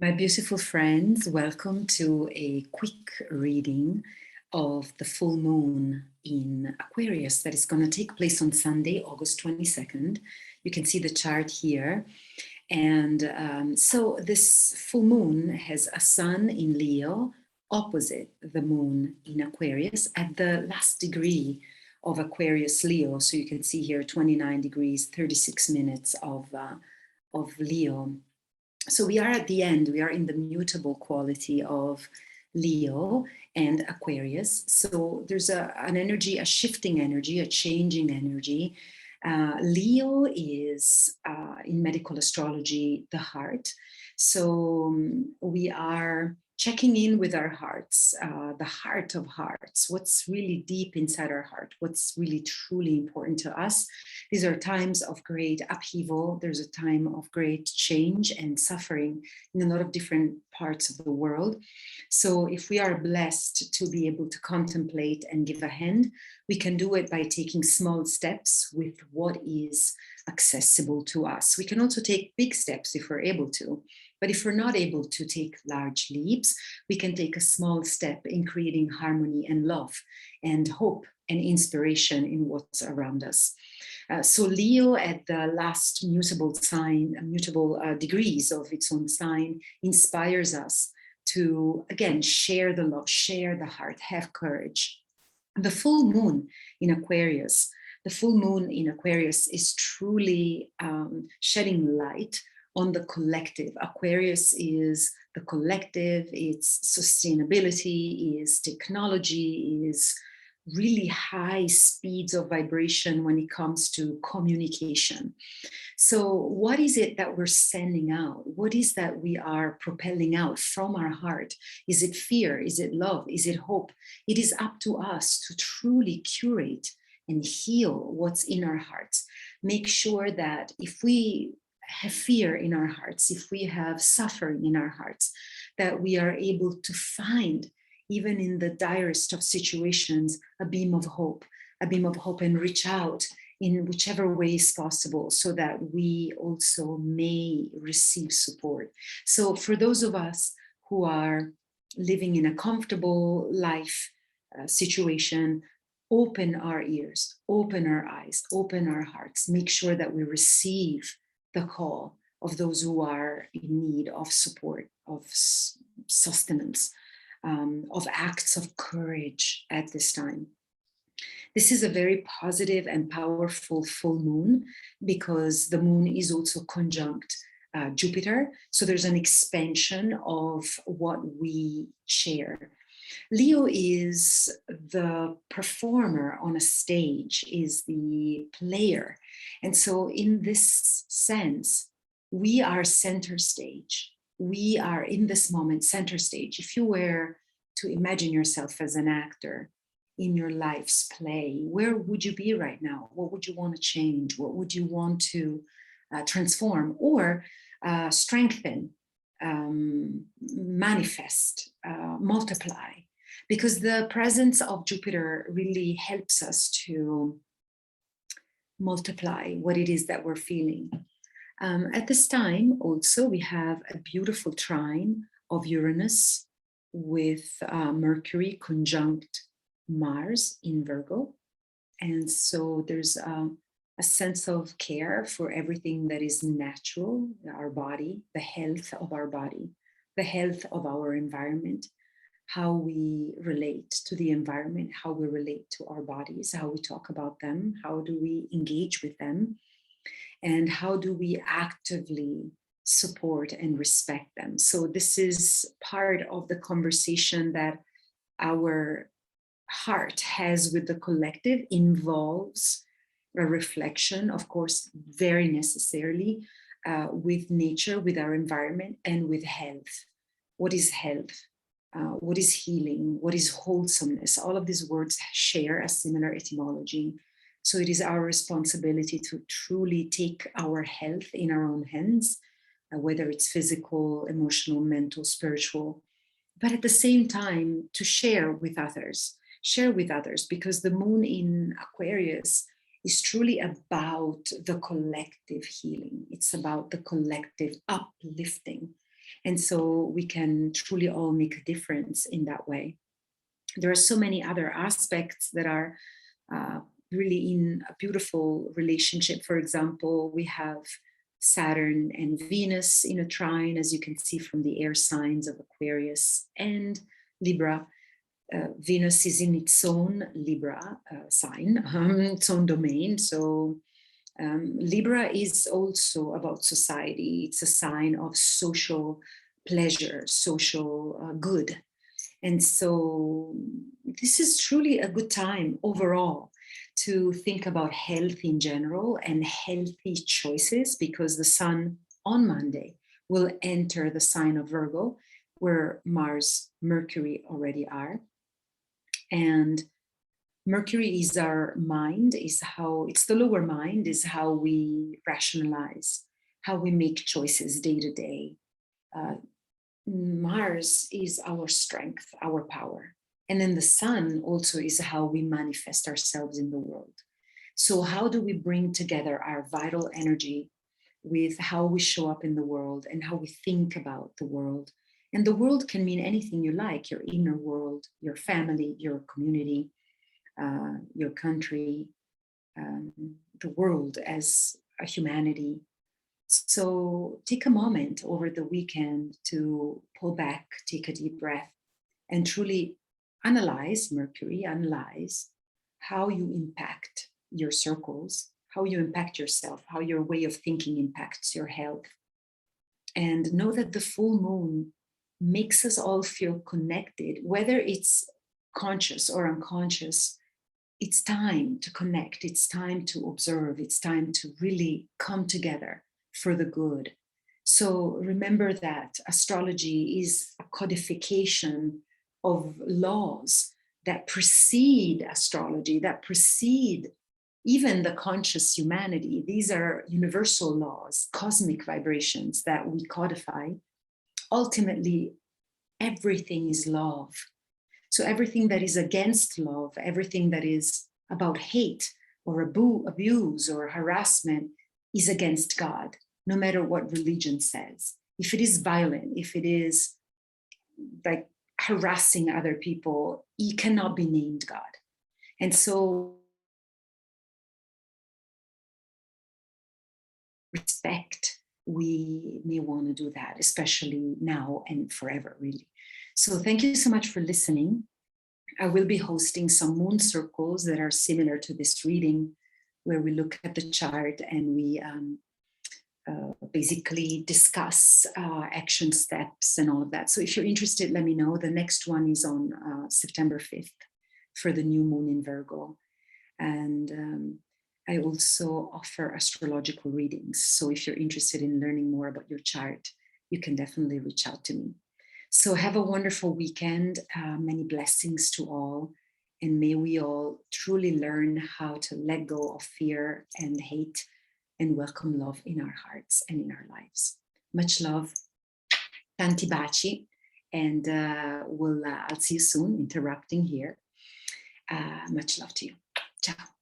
My beautiful friends, welcome to a quick reading of the full moon in Aquarius that is going to take place on Sunday, August 22nd. You can see the chart here. And so this full moon has a sun in Leo opposite the moon in Aquarius at the last degree of Aquarius Leo. So you can see here 29 degrees, 36 minutes of Leo. So we are at the end, we are in the mutable quality of Leo and Aquarius. So there's an energy, a shifting energy, a changing energy. Leo is, in medical astrology, the heart. So we are checking in with our hearts, the heart of hearts, what's really deep inside our heart, what's really truly important to us. These are times of great upheaval. There's a time of great change and suffering in a lot of different parts of the world. So if we are blessed to be able to contemplate and give a hand, we can do it by taking small steps with what is accessible to us. We can also take big steps if we're able to. But if we're not able to take large leaps, we can take a small step in creating harmony and love and hope and inspiration in what's around us. So Leo at the last mutable degrees of its own sign inspires us to, again, share the love, share the heart, have courage. The full moon in Aquarius, is truly shedding light on the collective. Aquarius is the collective, it's sustainability, is technology, is really high speeds of vibration when it comes to communication. So what is it that we're sending out? What is that we are propelling out from our heart? Is it fear? Is it love? Is it hope? It is up to us to truly curate and heal what's in our hearts. Make sure that if we have fear in our hearts, if we have suffering in our hearts, that we are able to find, even in the direst of situations, a beam of hope and reach out in whichever way is possible so that we also may receive support. So for those of us who are living in a comfortable life situation, open our ears, open our eyes, open our hearts, make sure that we receive the call of those who are in need of support, of sustenance, of acts of courage at this time. This is a very positive and powerful full moon because the moon is also conjunct Jupiter. So there's an expansion of what we share. Leo is the performer on a stage, is the player. And so in this sense, we are center stage. We are in this moment center stage. If you were to imagine yourself as an actor in your life's play, where would you be right now? What would you want to change? What would you want to transform or strengthen, manifest, multiply? Because the presence of Jupiter really helps us to multiply what it is that we're feeling. At this time, also, we have a beautiful trine of Uranus with Mercury conjunct Mars in Virgo. And so there's a sense of care for everything that is natural, our body, the health of our body, the health of our environment, how we relate to the environment, how we relate to our bodies, how we talk about them, how do we engage with them, and how do we actively support and respect them. So this is part of the conversation that our heart has with the collective, involves a reflection, of course, very necessarily, with nature, with our environment, and with health. What is health? What is healing? What is wholesomeness? All of these words share a similar etymology. So it is our responsibility to truly take our health in our own hands, whether it's physical, emotional, mental, spiritual, but at the same time to share with others, because the moon in Aquarius is truly about the collective healing. It's about the collective uplifting. And so we can truly all make a difference in that way. There are so many other aspects that are really in a beautiful relationship. For example, we have Saturn and Venus in a trine, as you can see from the air signs of Aquarius and Libra. Venus is in its own Libra sign, its own domain. So Libra is also about society. It's a sign of social pleasure, social good. And so this is truly a good time overall to think about health in general and healthy choices, because the sun on Monday will enter the sign of Virgo, where Mars, Mercury already are. And Mercury is our mind, is how, it's the lower mind, is how we rationalize, how we make choices day to day. Mars is our strength, our power. And then the sun also is how we manifest ourselves in the world. So how do we bring together our vital energy with how we show up in the world and how we think about the world? And the world can mean anything you like, your inner world, your family, your community, your country, the world as a humanity. So take a moment over the weekend to pull back, take a deep breath, and truly analyze Mercury, analyze how you impact your circles, how you impact yourself, how your way of thinking impacts your health. And know that the full moon makes us all feel connected, whether it's conscious or unconscious. It's time to connect, it's time to observe, it's time to really come together for the good. So remember that astrology is a codification of laws that precede astrology, that precede even the conscious humanity. These are universal laws, cosmic vibrations that we codify. Ultimately, everything is love. So everything that is against love, everything that is about hate or abuse or harassment is against God, no matter what religion says. If it is violent, if it is like harassing other people, it cannot be named God. And so respect, we may want to do that, especially now and forever, really. So thank you so much for listening. I will be hosting some moon circles that are similar to this reading, where we look at the chart and we basically discuss action steps and all of that. So if you're interested, let me know. The next one is on September 5th for the new moon in Virgo. And I also offer astrological readings. So if you're interested in learning more about your chart, you can definitely reach out to me. So have a wonderful weekend. Many blessings to all. And may we all truly learn how to let go of fear and hate and welcome love in our hearts and in our lives. Much love. Tanti baci. And I'll see you soon, interrupting here. Much love to you. Ciao.